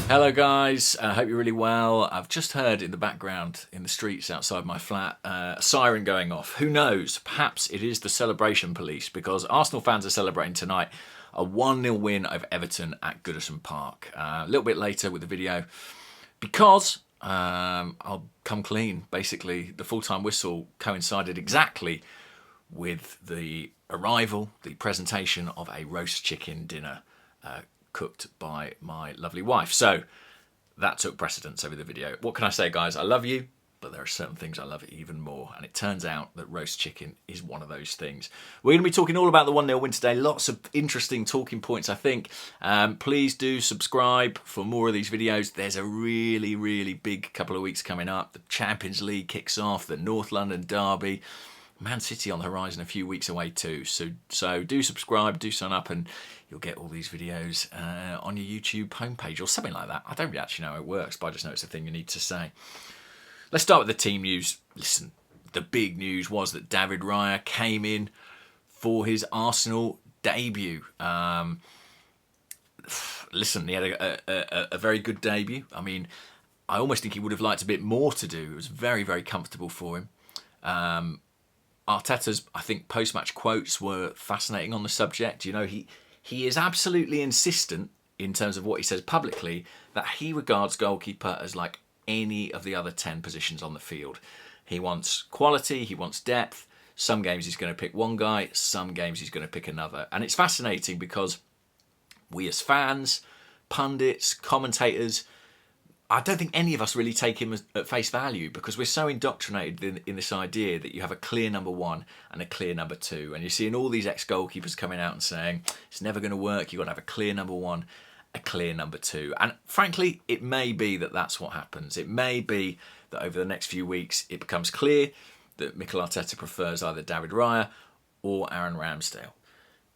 Hello guys, I hope you're really well. I've just heard in the background, in the streets outside my flat, a siren going off. Who knows, perhaps it is the celebration police, because Arsenal fans are celebrating tonight a 1-0 win over Everton at Goodison Park. A little bit later with the video, because I'll come clean. Basically, the full-time whistle coincided exactly with the arrival, the presentation of a roast chicken dinner cooked by my lovely wife. So that took precedence over the video. What can I say, guys? I love you, but there are certain things I love even more. And it turns out that roast chicken is one of those things. We're going to be talking all about the 1-0 win today. Lots of interesting talking points, I think. Please do subscribe for more of these videos. There's a really, really big couple of weeks coming up. The Champions League kicks off, the North London derby. Man City on the horizon a few weeks away too. So do subscribe, do sign up, and you'll get all these videos on your YouTube homepage or something like that. I don't really actually know how it works, but I just know it's a thing you need to say. Let's start with the team news. Listen, the big news was that David Raya came in for his Arsenal debut. Listen, he had a very good debut. I mean, I almost think he would have liked a bit more to do. It was very, very comfortable for him. Arteta's, I think, post-match quotes were fascinating on the subject. You know, he is absolutely insistent in terms of what he says publicly that he regards goalkeeper as like any of the other 10 positions on the field. He wants quality, he wants depth. Some games he's going to pick one guy, some games he's going to pick another. And it's fascinating because we as fans, pundits, commentators, I don't think any of us really take him at face value because we're so indoctrinated in this idea that you have a clear number one and a clear number two. And you're seeing all these ex-goalkeepers coming out and saying, it's never going to work, you've got to have a clear number one, a clear number two. And frankly, it may be that that's what happens. It may be that over the next few weeks, it becomes clear that Mikel Arteta prefers either David Raya or Aaron Ramsdale.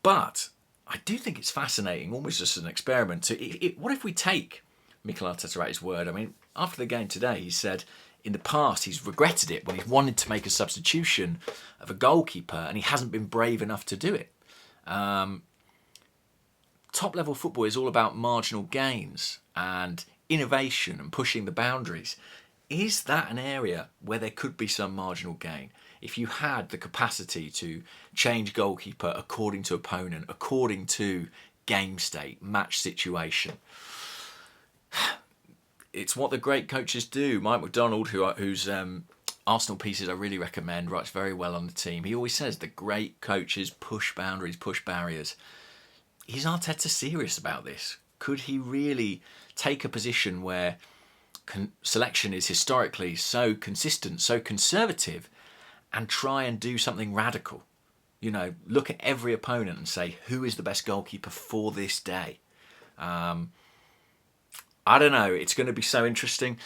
But I do think it's fascinating, almost just as an experiment, what if we take Mikel Arteta at his word? I mean, after the game today, he said in the past he's regretted it when he's wanted to make a substitution of a goalkeeper and he hasn't been brave enough to do it. Top-level football is all about marginal gains and innovation and pushing the boundaries. Is that an area where there could be some marginal gain? If you had the capacity to change goalkeeper according to opponent, according to game state, match situation. It's what the great coaches do. Mike McDonald, whose Arsenal pieces I really recommend, writes very well on the team. He always says the great coaches push boundaries, push barriers. Is Arteta serious about this? Could he really take a position where selection is historically so consistent, so conservative, and try and do something radical? You know, look at every opponent and say, who is the best goalkeeper for this day? I don't know. It's going to be so interesting.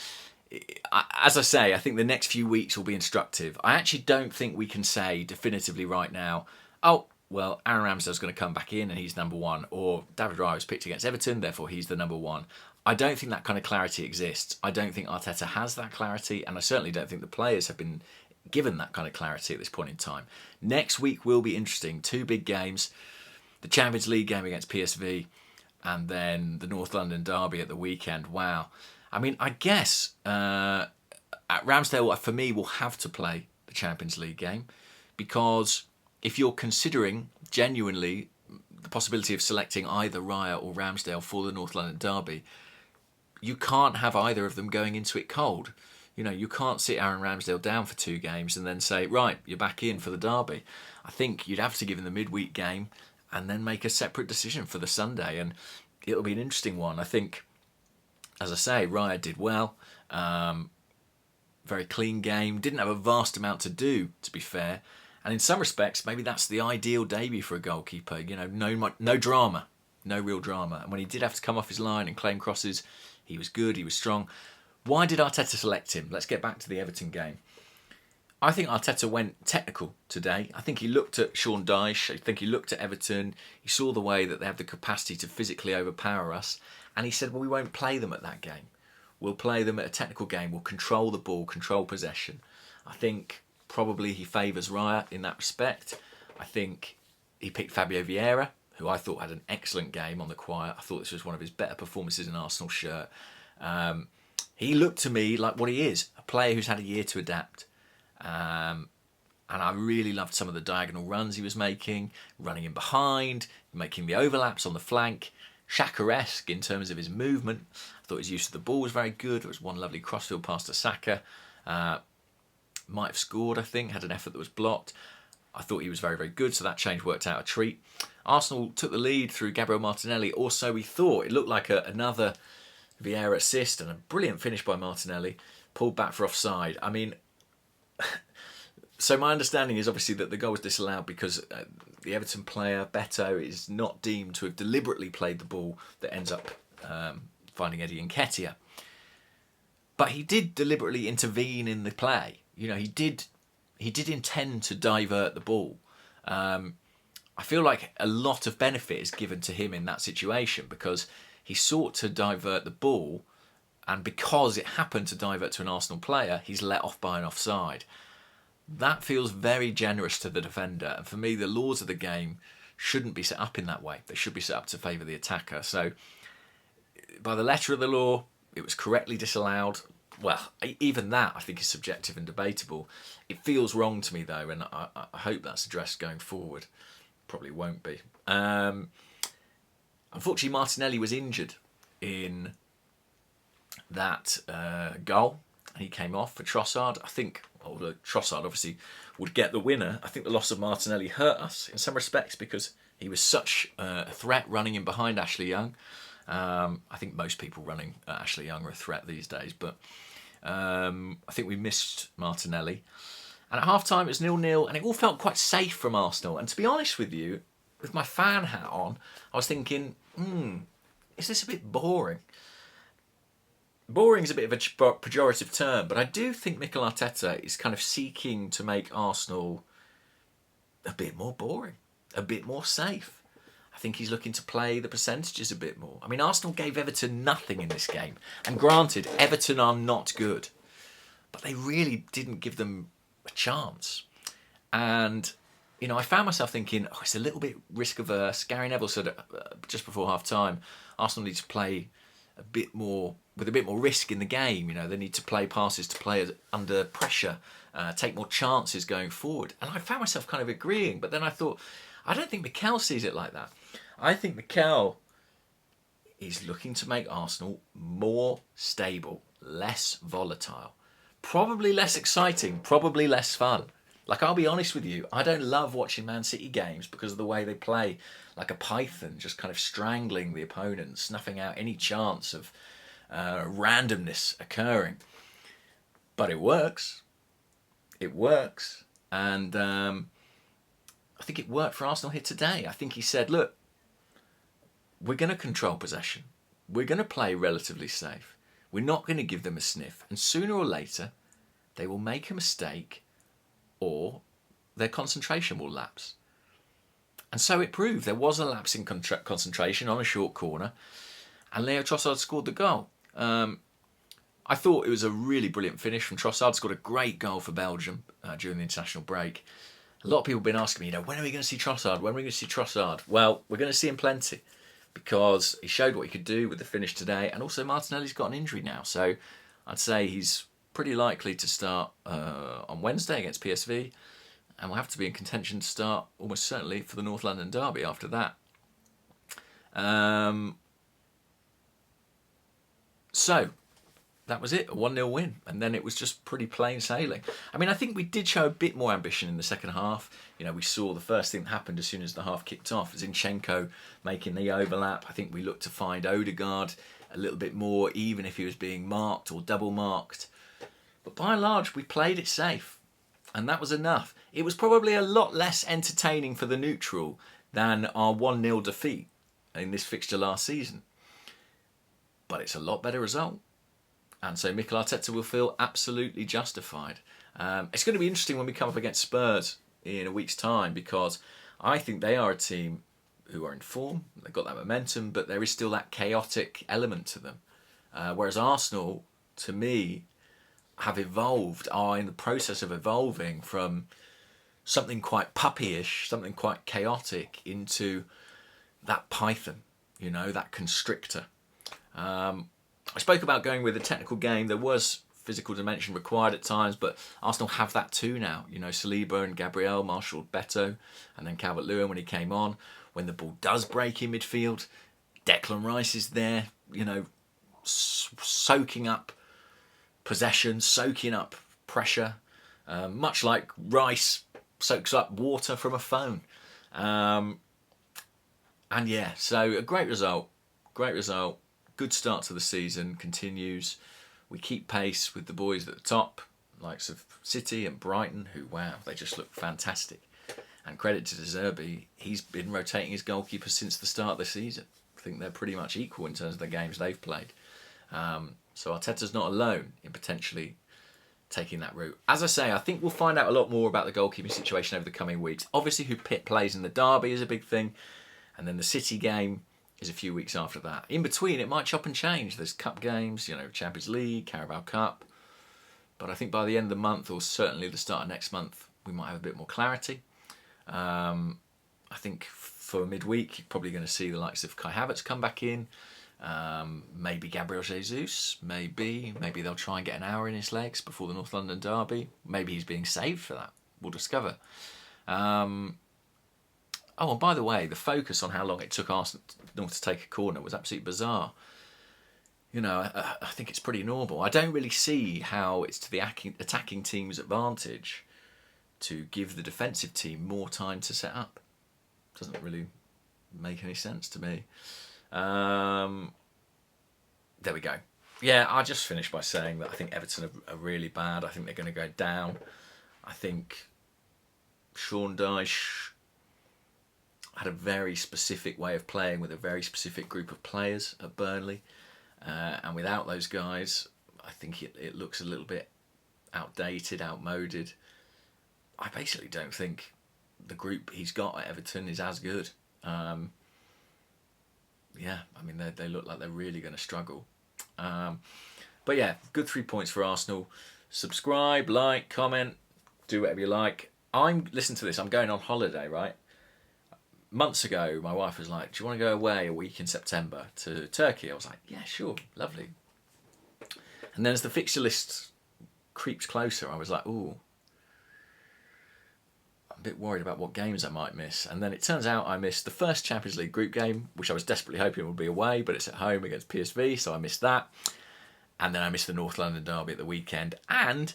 As I say, I think the next few weeks will be instructive. I actually don't think we can say definitively right now, oh, well, Aaron Ramsdale's going to come back in and he's number one, or David Raya was picked against Everton, therefore he's the number one. I don't think that kind of clarity exists. I don't think Arteta has that clarity, and I certainly don't think the players have been given that kind of clarity at this point in time. Next week will be interesting. 2 big games. The Champions League game against PSV, and then the North London derby at the weekend. Wow. I mean, I guess Ramsdale, for me, will have to play the Champions League game because if you're considering genuinely the possibility of selecting either Raya or Ramsdale for the North London derby, you can't have either of them going into it cold. You know, you can't sit Aaron Ramsdale down for 2 games and then say, right, you're back in for the derby. I think you'd have to give him the midweek game and then make a separate decision for the Sunday. And it'll be an interesting one. I think, as I say, Raya did well. Very clean game. Didn't have a vast amount to do, to be fair. And in some respects, maybe that's the ideal debut for a goalkeeper. You know, no drama. No real drama. And when he did have to come off his line and claim crosses, he was good, he was strong. Why did Arteta select him? Let's get back to the Everton game. I think Arteta went technical today. I think he looked at Sean Dyche. I think he looked at Everton. He saw the way that they have the capacity to physically overpower us. And he said, well, we won't play them at that game. We'll play them at a technical game. We'll control the ball, control possession. I think probably he favours Raya in that respect. I think he picked Fabio Vieira, who I thought had an excellent game on the quiet. I thought this was one of his better performances in an Arsenal shirt. He looked to me like what he is, a player who's had a year to adapt. And I really loved some of the diagonal runs he was making, running in behind, making the overlaps on the flank. Xhaka-esque in terms of his movement. I thought his use of the ball was very good. There was one lovely crossfield pass to Saka. Might have scored, I think, had an effort that was blocked. I thought he was very, very good, so that change worked out a treat. Arsenal took the lead through Gabriel Martinelli, or so we thought. It looked like another Vieira assist and a brilliant finish by Martinelli, pulled back for offside. I mean, so my understanding is obviously that the goal was disallowed because the Everton player, Beto, is not deemed to have deliberately played the ball that ends up finding Eddie Nketiah. But he did deliberately intervene in the play. You know, he did intend to divert the ball. I feel like a lot of benefit is given to him in that situation because he sought to divert the ball, and because it happened to divert to an Arsenal player, he's let off by an offside. That feels very generous to the defender, and for me, the laws of the game shouldn't be set up in that way. They should be set up to favour the attacker. So, by the letter of the law, it was correctly disallowed. Well, even that I think is subjective and debatable. It feels wrong to me though, and I hope that's addressed going forward. Probably won't be. Unfortunately, Martinelli was injured in that goal. He came off for Trossard. I think, although Trossard obviously would get the winner, I think the loss of Martinelli hurt us in some respects because he was such a threat running in behind Ashley Young. I think most people running at Ashley Young are a threat these days, but I think we missed Martinelli. And at half-time, it was 0-0, and it all felt quite safe from Arsenal. And to be honest with you, with my fan hat on, I was thinking, is this a bit boring? Boring is a bit of a pejorative term, but I do think Mikel Arteta is kind of seeking to make Arsenal a bit more boring, a bit more safe. I think he's looking to play the percentages a bit more. I mean, Arsenal gave Everton nothing in this game. And granted, Everton are not good. But they really didn't give them a chance. And, you know, I found myself thinking, it's a little bit risk averse. Gary Neville said just before half time, Arsenal need to play a bit more, with a bit more risk in the game. You know, they need to play passes to players under pressure, take more chances going forward. And I found myself kind of agreeing. But then I thought, I don't think Mikel sees it like that. I think Mikel is looking to make Arsenal more stable, less volatile, probably less exciting, probably less fun. Like, I'll be honest with you, I don't love watching Man City games because of the way they play, like a python, just kind of strangling the opponent, snuffing out any chance of randomness occurring. But it works. It works. And I think it worked for Arsenal here today. I think he said, look, we're going to control possession. We're going to play relatively safe. We're not going to give them a sniff. And sooner or later, they will make a mistake or their concentration will lapse. And so it proved. There was a lapse in concentration on a short corner. And Leo Trossard scored the goal. I thought it was a really brilliant finish from Trossard. Scored a great goal for Belgium during the international break. A lot of people have been asking me, when are we going to see Trossard? When are we going to see Trossard? Well, we're going to see him plenty because he showed what he could do with the finish today. And also Martinelli's got an injury now. So I'd say he's pretty likely to start on Wednesday against PSV. And will have to be in contention to start almost certainly for the North London derby after that. So that was it, a 1-0 win. And then it was just pretty plain sailing. I mean, I think we did show a bit more ambition in the second half. You know, we saw the first thing that happened as soon as the half kicked off. Zinchenko making the overlap. I think we looked to find Odegaard a little bit more, even if he was being marked or double marked. But by and large, we played it safe. And that was enough. It was probably a lot less entertaining for the neutral than our 1-0 defeat in this fixture last season. But it's a lot better result. And so Mikel Arteta will feel absolutely justified. It's going to be interesting when we come up against Spurs in a week's time because I think they are a team who are in form. They've got that momentum, but there is still that chaotic element to them. Whereas Arsenal, to me, have evolved, are in the process of evolving from something quite puppyish, something quite chaotic into that python, that constrictor. I spoke about going with a technical game. There was physical dimension required at times, but Arsenal have that too now. Saliba and Gabriel marshalled Beto, and then Calvert-Lewin when he came on. When the ball does break in midfield, Declan Rice is there, soaking up possession, soaking up pressure, much like Rice soaks up water from a phone. And yeah, so a great result. Good start to the season, continues. We keep pace with the boys at the top, likes of City and Brighton, who, wow, they just look fantastic. And credit to De Zerbi, he's been rotating his goalkeeper since the start of the season. I think they're pretty much equal in terms of the games they've played. So Arteta's not alone in potentially taking that route. As I say, I think we'll find out a lot more about the goalkeeping situation over the coming weeks. Obviously, who Pitt plays in the derby is a big thing. And then the City game is a few weeks after that. In between, it might chop and change. There's cup games, Champions League, Carabao Cup. But I think by the end of the month, or certainly the start of next month, we might have a bit more clarity. I think for midweek, you're probably going to see the likes of Kai Havertz come back in. Maybe Gabriel Jesus. Maybe they'll try and get an hour in his legs before the North London derby. Maybe he's being saved for that. We'll discover. And by the way, the focus on how long it took Arsenal to take a corner was absolutely bizarre. I think it's pretty normal. I don't really see how it's to the attacking team's advantage to give the defensive team more time to set up. Doesn't really make any sense to me. There we go. Yeah, I'll just finish by saying that I think Everton are really bad. I think they're going to go down. I think Sean Dyche had a very specific way of playing with a very specific group of players at Burnley. And without those guys, I think it looks a little bit outdated, outmoded. I basically don't think the group he's got at Everton is as good. They look like they're really going to struggle. But yeah, good 3 points for Arsenal. Subscribe, like, comment, do whatever you like. Listen to this, I'm going on holiday, right? Months ago, my wife was like, do you want to go away a week in September to Turkey? I was like, yeah, sure, lovely. And then as the fixture list creeps closer, I was like, ooh, I'm a bit worried about what games I might miss. And then it turns out I missed the first Champions League group game, which I was desperately hoping would be away, but it's at home against PSV, so I missed that. And then I missed the North London derby at the weekend. And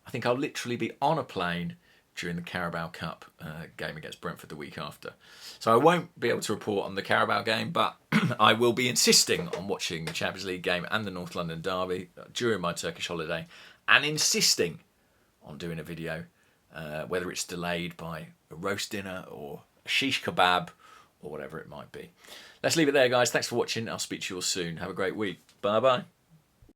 I think I'll literally be on a plane during the Carabao Cup game against Brentford the week after. So I won't be able to report on the Carabao game, but I will be insisting on watching the Champions League game and the North London derby during my Turkish holiday, and insisting on doing a video, whether it's delayed by a roast dinner or a shish kebab or whatever it might be. Let's leave it there, guys. Thanks for watching. I'll speak to you all soon. Have a great week. Bye-bye.